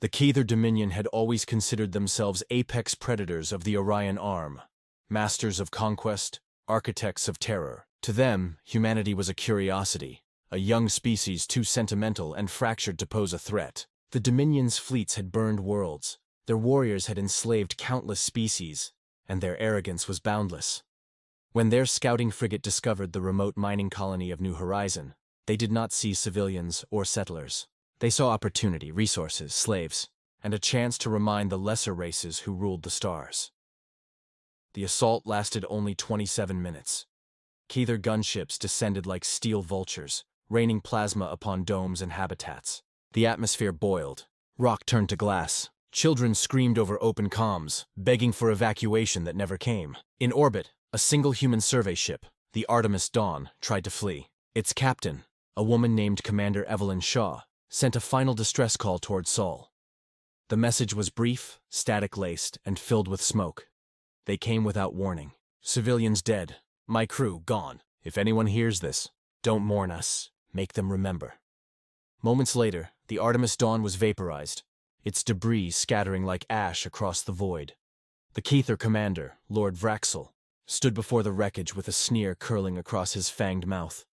The Keither Dominion had always considered themselves apex predators of the Orion Arm, masters of conquest, architects of terror. To them, humanity was a curiosity, a young species too sentimental and fractured to pose a threat. The Dominion's fleets had burned worlds, their warriors had enslaved countless species, and their arrogance was boundless. When their scouting frigate discovered the remote mining colony of New Horizon, they did not see civilians or settlers. They saw opportunity, resources, slaves, and a chance to remind the lesser races who ruled the stars. The assault lasted only 27 minutes. Keither gunships descended like steel vultures, raining plasma upon domes and habitats. The atmosphere boiled. Rock turned to glass. Children screamed over open comms, begging for evacuation that never came. In orbit, a single human survey ship, the Artemis Dawn, tried to flee. Its captain, a woman named Commander Evelyn Shaw, sent a final distress call toward Sol. The message was brief, static-laced, and filled with smoke. They came without warning. Civilians dead. My crew gone. If anyone hears this, don't mourn us. Make them remember. Moments later, the Artemis Dawn was vaporized, its debris scattering like ash across the void. The Keither commander, Lord Vraxel, stood before the wreckage with a sneer curling across his fanged mouth.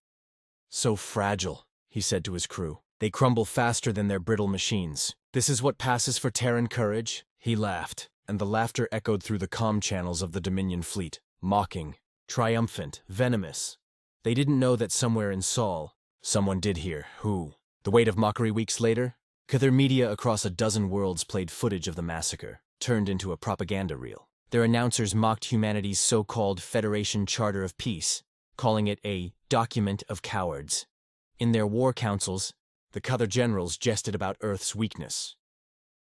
So fragile, he said to his crew. They crumble faster than their brittle machines. This is what passes for Terran courage? He laughed, and the laughter echoed through the comm channels of the Dominion fleet, mocking, triumphant, venomous. They didn't know that somewhere in Sol, someone did hear. Who? The weight of mockery weeks later? Keither media across a dozen worlds played footage of the massacre, turned into a propaganda reel. Their announcers mocked humanity's so-called Federation Charter of Peace, calling it a document of cowards. In their war councils, the Keither generals jested about Earth's weakness.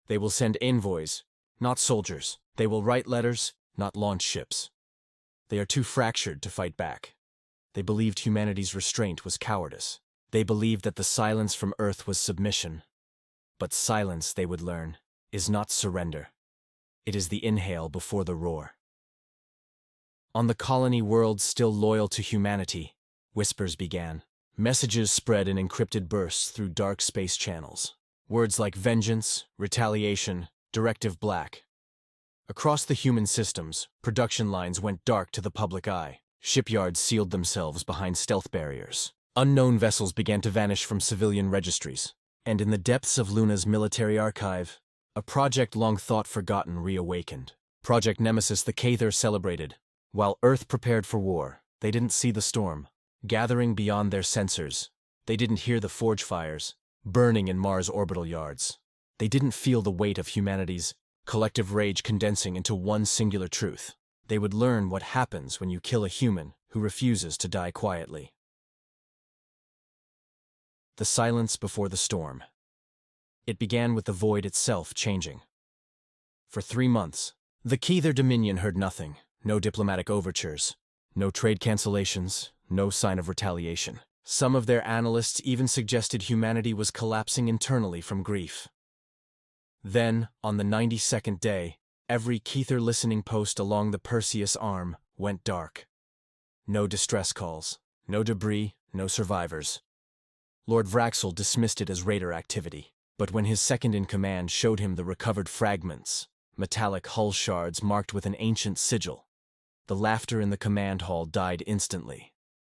They will send envoys, not soldiers. They will write letters, not launch ships. They are too fractured to fight back. They believed humanity's restraint was cowardice. They believed that the silence from Earth was submission. But silence, they would learn, is not surrender. It is the inhale before the roar. On the colony worlds still loyal to humanity, whispers began. Messages spread in encrypted bursts through dark space channels. Words like vengeance, retaliation, directive black. Across the human systems, production lines went dark to the public eye. Shipyards sealed themselves behind stealth barriers. Unknown vessels began to vanish from civilian registries. And in the depths of Luna's military archive, a project long thought forgotten reawakened. Project Nemesis the Keither celebrated. While Earth prepared for war, they didn't see the storm. Gathering beyond their sensors, they didn't hear the forge fires, burning in Mars' orbital yards. They didn't feel the weight of humanity's collective rage condensing into one singular truth. They would learn what happens when you kill a human who refuses to die quietly. The silence before the storm. It began with the void itself changing. For 3 months, the Keither Dominion heard nothing. No diplomatic overtures, no trade cancellations, no sign of retaliation. Some of their analysts even suggested humanity was collapsing internally from grief. Then, on the 92nd day, every Keither listening post along the Perseus Arm went dark. No distress calls, no debris, no survivors. Lord Vraxel dismissed it as raider activity, but when his second-in-command showed him the recovered fragments, metallic hull shards marked with an ancient sigil, the laughter in the command hall died instantly.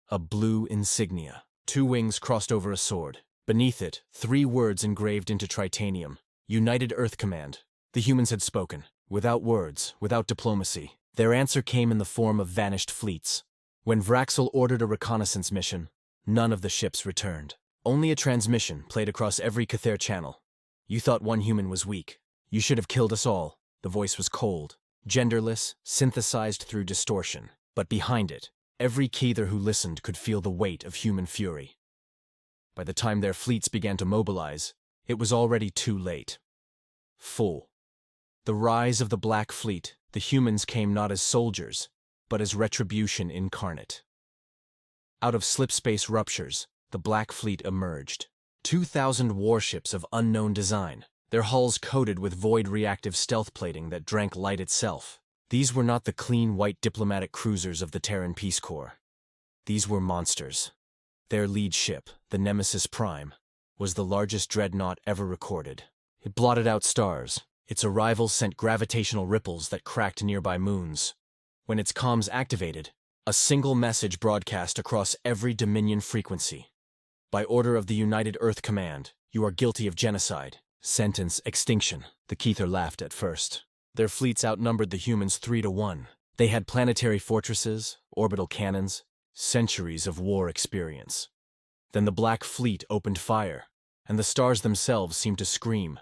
A blue insignia. 2 wings crossed over a sword. Beneath it, 3 words engraved into tritanium. United Earth Command. The humans had spoken. Without words, without diplomacy. Their answer came in the form of vanished fleets. When Vraxel ordered a reconnaissance mission, none of the ships returned. Only a transmission played across every Keither channel. You thought one human was weak. You should have killed us all. The voice was cold, genderless, synthesized through distortion. But behind it, every Keither who listened could feel the weight of human fury. By the time their fleets began to mobilize, it was already too late. Full. The rise of the Black Fleet, the humans came not as soldiers, but as retribution incarnate. Out of slipspace ruptures, the Black Fleet emerged. 2,000 warships of unknown design, their hulls coated with void-reactive stealth plating that drank light itself. These were not the clean white diplomatic cruisers of the Terran Peace Corps. These were monsters. Their lead ship, the Nemesis Prime, was the largest dreadnought ever recorded. It blotted out stars. Its arrival sent gravitational ripples that cracked nearby moons. When its comms activated, a single message broadcast across every Dominion frequency. By order of the United Earth Command, you are guilty of genocide. Sentence extinction. The Keither laughed at first. Their fleets outnumbered the humans 3-1. They had planetary fortresses, orbital cannons, centuries of war experience. Then the Black Fleet opened fire, and the stars themselves seemed to scream.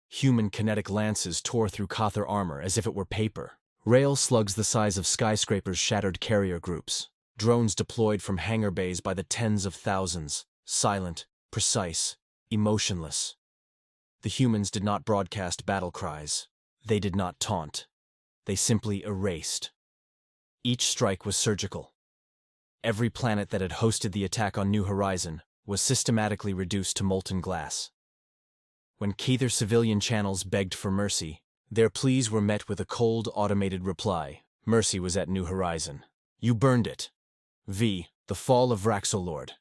Human kinetic lances tore through Keither armor as if it were paper. Rail slugs the size of skyscrapers shattered carrier groups. Drones deployed from hangar bays by the tens of thousands, silent, precise, emotionless. The humans did not broadcast battle cries. They did not taunt. They simply erased. Each strike was surgical. Every planet that had hosted the attack on New Horizon was systematically reduced to molten glass. When Keither civilian channels begged for mercy, their pleas were met with a cold, automated reply. Mercy was at New Horizon. You burned it. The fall of Vraxel Lord.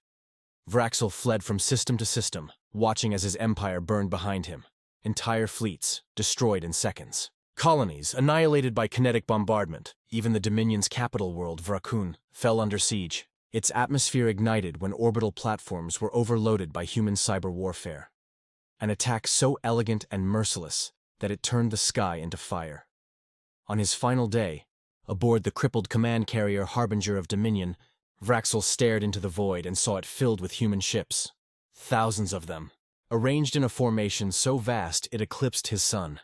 Vraxel fled from system to system, watching as his empire burned behind him. Entire fleets, destroyed in seconds. Colonies, annihilated by kinetic bombardment. Even the Dominion's capital world, Vrakun, fell under siege. Its atmosphere ignited when orbital platforms were overloaded by human cyber warfare. An attack so elegant and merciless that it turned the sky into fire. On his final day, aboard the crippled command carrier Harbinger of Dominion, Vraxel stared into the void and saw it filled with human ships. Thousands of them, arranged in a formation so vast it eclipsed his sun.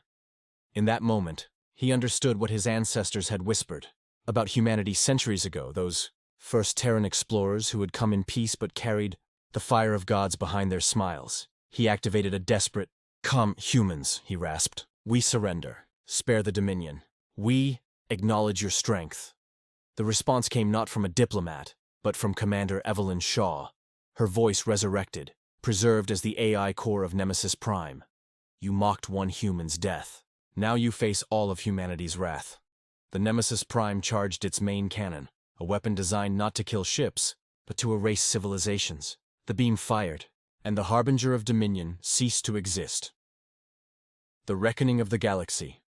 In that moment, he understood what his ancestors had whispered about humanity centuries ago, those first Terran explorers who had come in peace but carried the fire of gods behind their smiles. He activated a desperate, "Come, humans," he rasped. "We surrender. Spare the Dominion. We acknowledge your strength." The response came not from a diplomat, but from Commander Evelyn Shaw, her voice resurrected, preserved as the AI core of Nemesis Prime. "You mocked one human's death. Now you face all of humanity's wrath." The Nemesis Prime charged its main cannon, a weapon designed not to kill ships, but to erase civilizations. The beam fired, and the Harbinger of Dominion ceased to exist. The Reckoning of the Galaxy.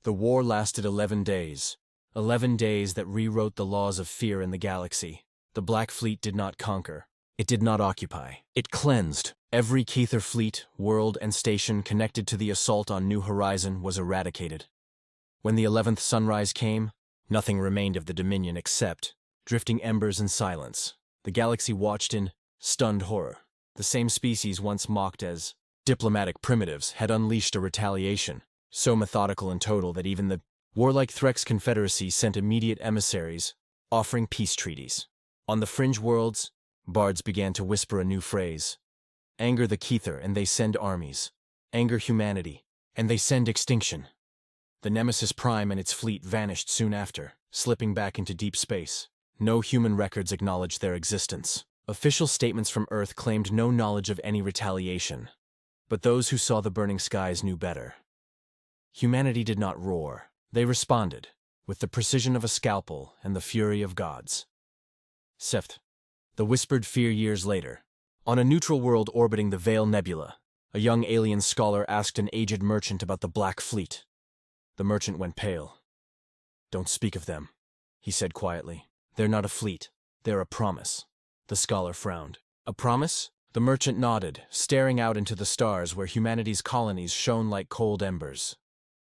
The war lasted 11 days. 11 days that rewrote the laws of fear in the galaxy. The Black Fleet did not conquer. It did not occupy. It cleansed. Every Keither fleet, world, and station connected to the assault on New Horizon was eradicated. When the 11th sunrise came, nothing remained of the Dominion except drifting embers and silence. The galaxy watched in stunned horror. The same species once mocked as diplomatic primitives had unleashed a retaliation, so methodical and total that even the warlike Threx Confederacy sent immediate emissaries, offering peace treaties. On the fringe worlds, bards began to whisper a new phrase. Anger the Keither, and they send armies. Anger humanity, and they send extinction. The Nemesis Prime and its fleet vanished soon after, slipping back into deep space. No human records acknowledged their existence. Official statements from Earth claimed no knowledge of any retaliation. But those who saw the burning skies knew better. Humanity did not roar. They responded, with the precision of a scalpel and the fury of gods. Seft. The whispered fear years later. On a neutral world orbiting the Veil Nebula, a young alien scholar asked an aged merchant about the Black Fleet. The merchant went pale. "Don't speak of them," he said quietly. "They're not a fleet. They're a promise." The scholar frowned. "A promise?" The merchant nodded, staring out into the stars where humanity's colonies shone like cold embers.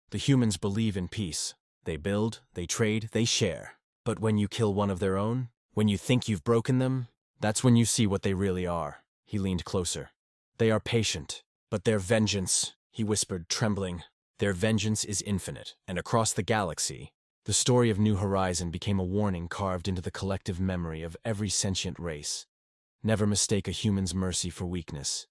"The humans believe in peace. They build, they trade, they share. But when you kill one of their own, when you think you've broken them, that's when you see what they really are." He leaned closer. "They are patient, but their vengeance," he whispered, trembling, "their vengeance is infinite." And across the galaxy, the story of New Horizon became a warning carved into the collective memory of every sentient race. Never mistake a human's mercy for weakness.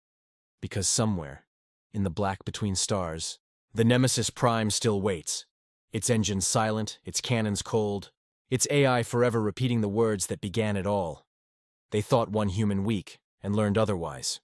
Because somewhere, in the black between stars, the Nemesis Prime still waits. Its engines silent, its cannons cold, its AI forever repeating the words that began it all. They thought one human weak, and learned otherwise.